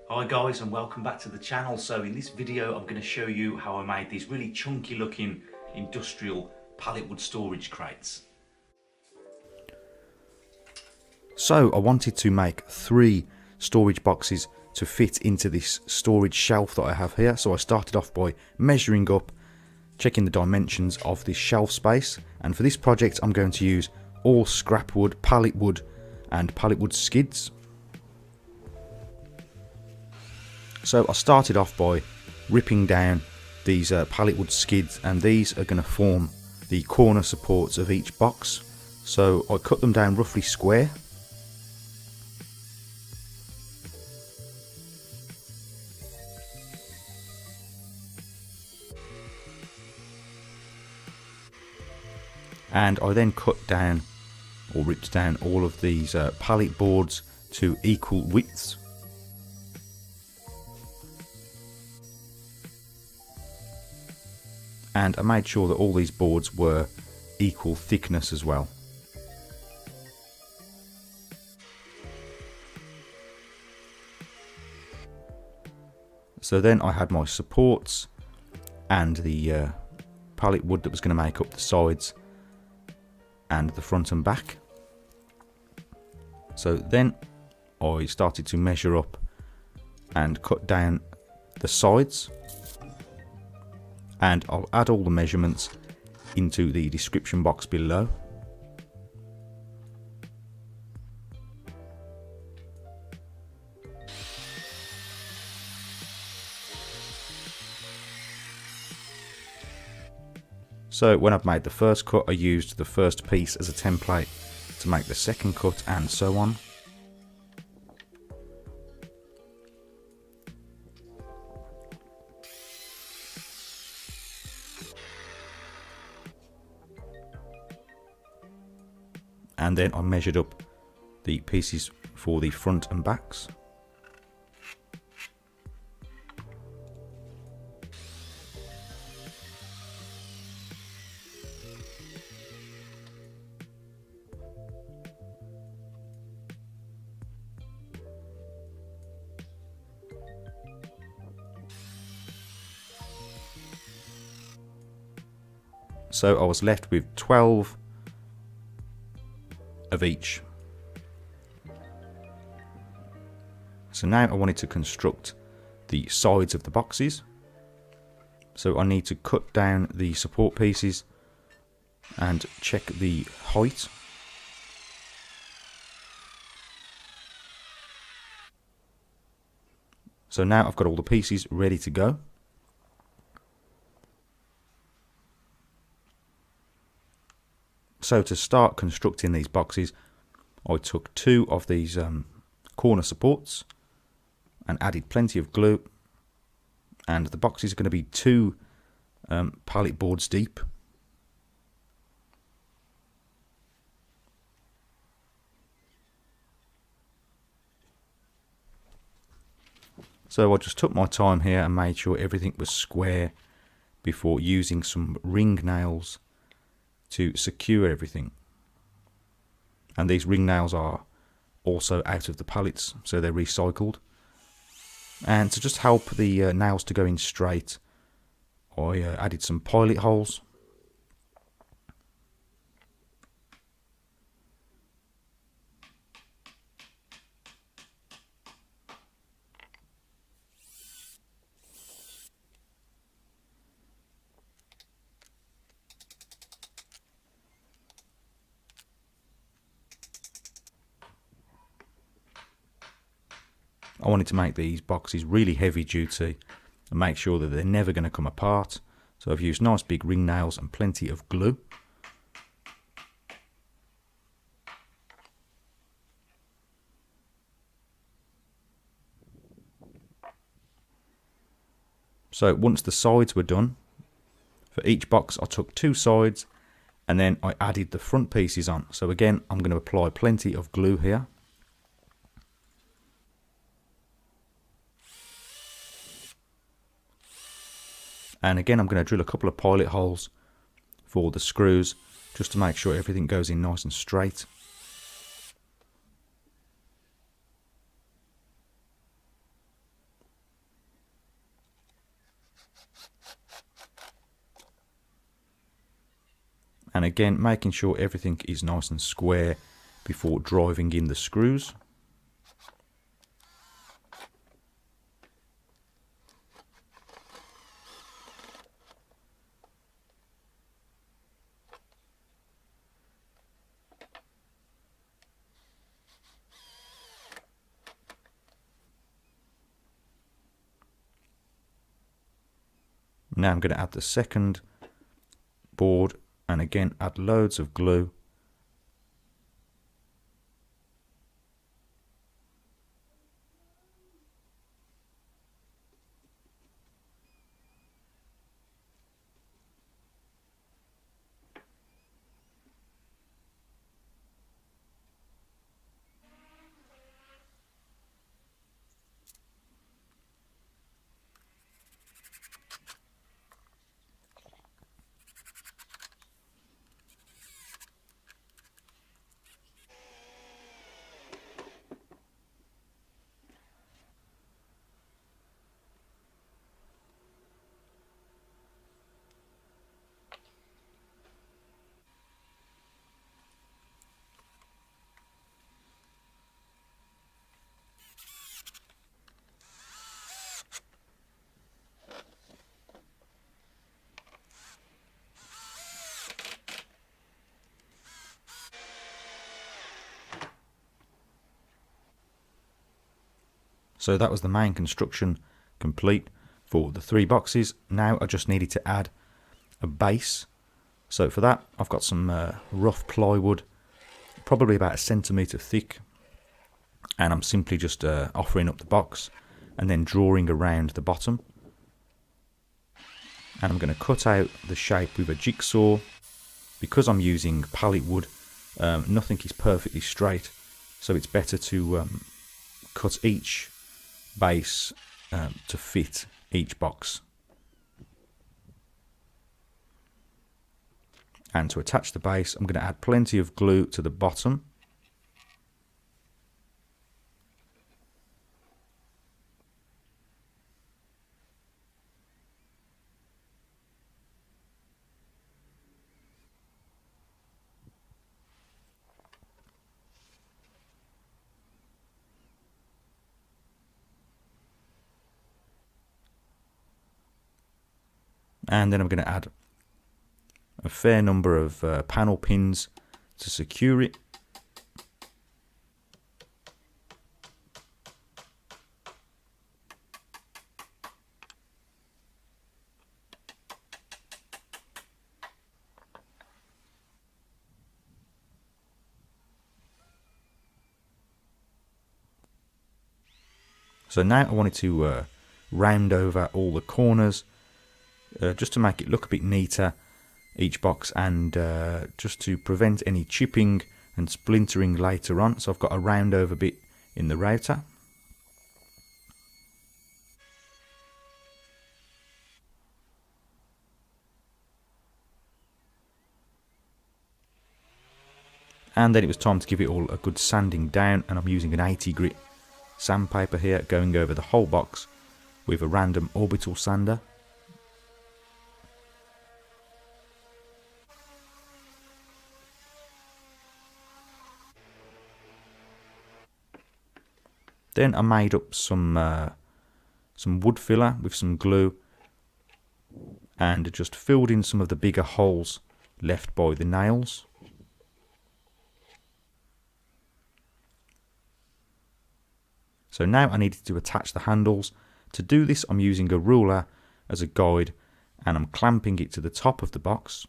Hi guys, and welcome back to the channel. So in this video I'm going to show you how I made these really chunky looking industrial pallet wood storage crates. So I wanted to make 3 storage boxes to fit into this storage shelf that I have here. So I started off by measuring up, checking the dimensions of this shelf space, and for this project I'm going to use all scrap wood, pallet wood and pallet wood skids. So I started off by ripping down these pallet wood skids, and these are going to form the corner supports of each box. So I cut them down roughly square. And I then cut down or ripped down all of these pallet boards to equal widths. And I made sure that all these boards were equal thickness as well. So then I had my supports and the pallet wood that was going to make up the sides and the front and back. So then I started to measure up and cut down the sides, and I'll add all the measurements into the description box below. So when I've made the first cut, I used the first piece as a template to make the second cut, and so on. And then I measured up the pieces for the front and backs. So I was left with 12 of each. So now I wanted to construct the sides of the boxes. So I need to cut down the support pieces and check the height. So now I've got all the pieces ready to go. So to start constructing these boxes, I took 2 of these corner supports and added plenty of glue, and the boxes are going to be 2 pallet boards deep. So I just took my time here and made sure everything was square before using some ring nails to secure everything. And these ring nails are also out of the pallets, so they're recycled. And to just help the nails to go in straight, I added some pilot holes. I wanted to make these boxes really heavy duty and make sure that they're never going to come apart. So I've used nice big ring nails and plenty of glue. So once the sides were done, for each box I took 2 sides and then I added the front pieces on. So again, I'm going to apply plenty of glue here. And again, I'm going to drill a couple of pilot holes for the screws just to make sure everything goes in nice and straight. And again, making sure everything is nice and square before driving in the screws. Now I'm going to add the second board, and again add loads of glue. So that was the main construction complete for the 3 boxes. Now I just needed to add a base. So for that I've got some rough plywood, probably about 1 centimetre thick, and I'm simply just offering up the box and then drawing around the bottom. And I'm going to cut out the shape with a jigsaw. Because I'm using pallet wood, nothing is perfectly straight, so it's better to cut each base to fit each box. And to attach the base, I'm going to add plenty of glue to the bottom. And then I'm going to add a fair number of panel pins to secure it. So now I wanted to round over all the corners just to make it look a bit neater, each box, and just to prevent any chipping and splintering later on. So I've got a round over bit in the router. And then it was time to give it all a good sanding down, and I'm using an 80 grit sandpaper here, going over the whole box with a random orbital sander. Then I made up some wood filler with some glue and just filled in some of the bigger holes left by the nails. So now I needed to attach the handles. To do this, I'm using a ruler as a guide, and I'm clamping it to the top of the box.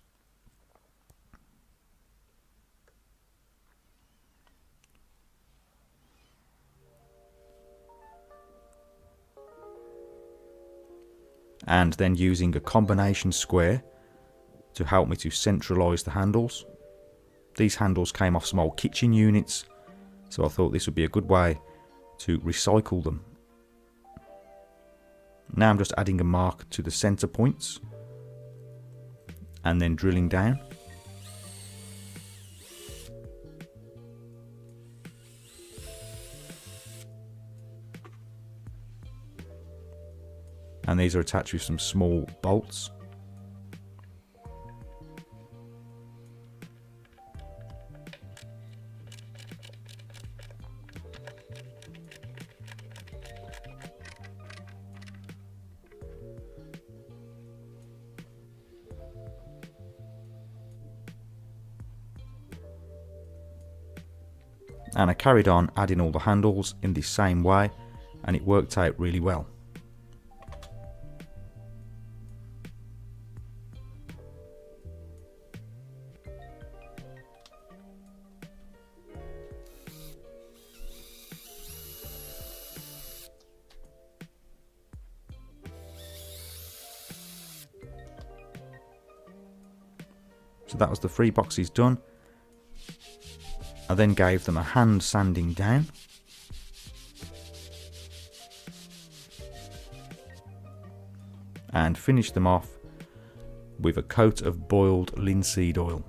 And then using a combination square to help me to centralise the handles. These handles came off some old kitchen units, so I thought this would be a good way to recycle them. Now I'm just adding a mark to the centre points and then drilling down. And these are attached with some small bolts. And I carried on adding all the handles in this same way, and it worked out really well. So that was the 3 boxes done. I then gave them a hand sanding down. And finished them off with a coat of boiled linseed oil.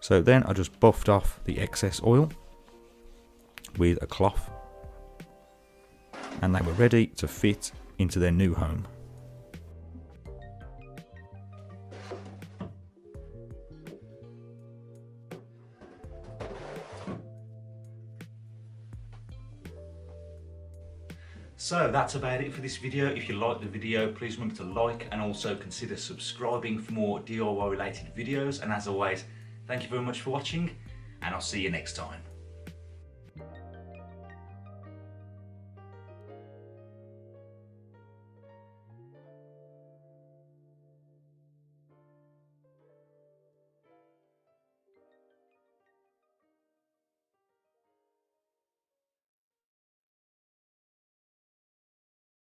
So then I just buffed off the excess oil with a cloth, and they were ready to fit into their new home. So that's about it for this video. If you liked the video, please remember to like and also consider subscribing for more DIY related videos. And as always, thank you very much for watching, and I'll see you next time.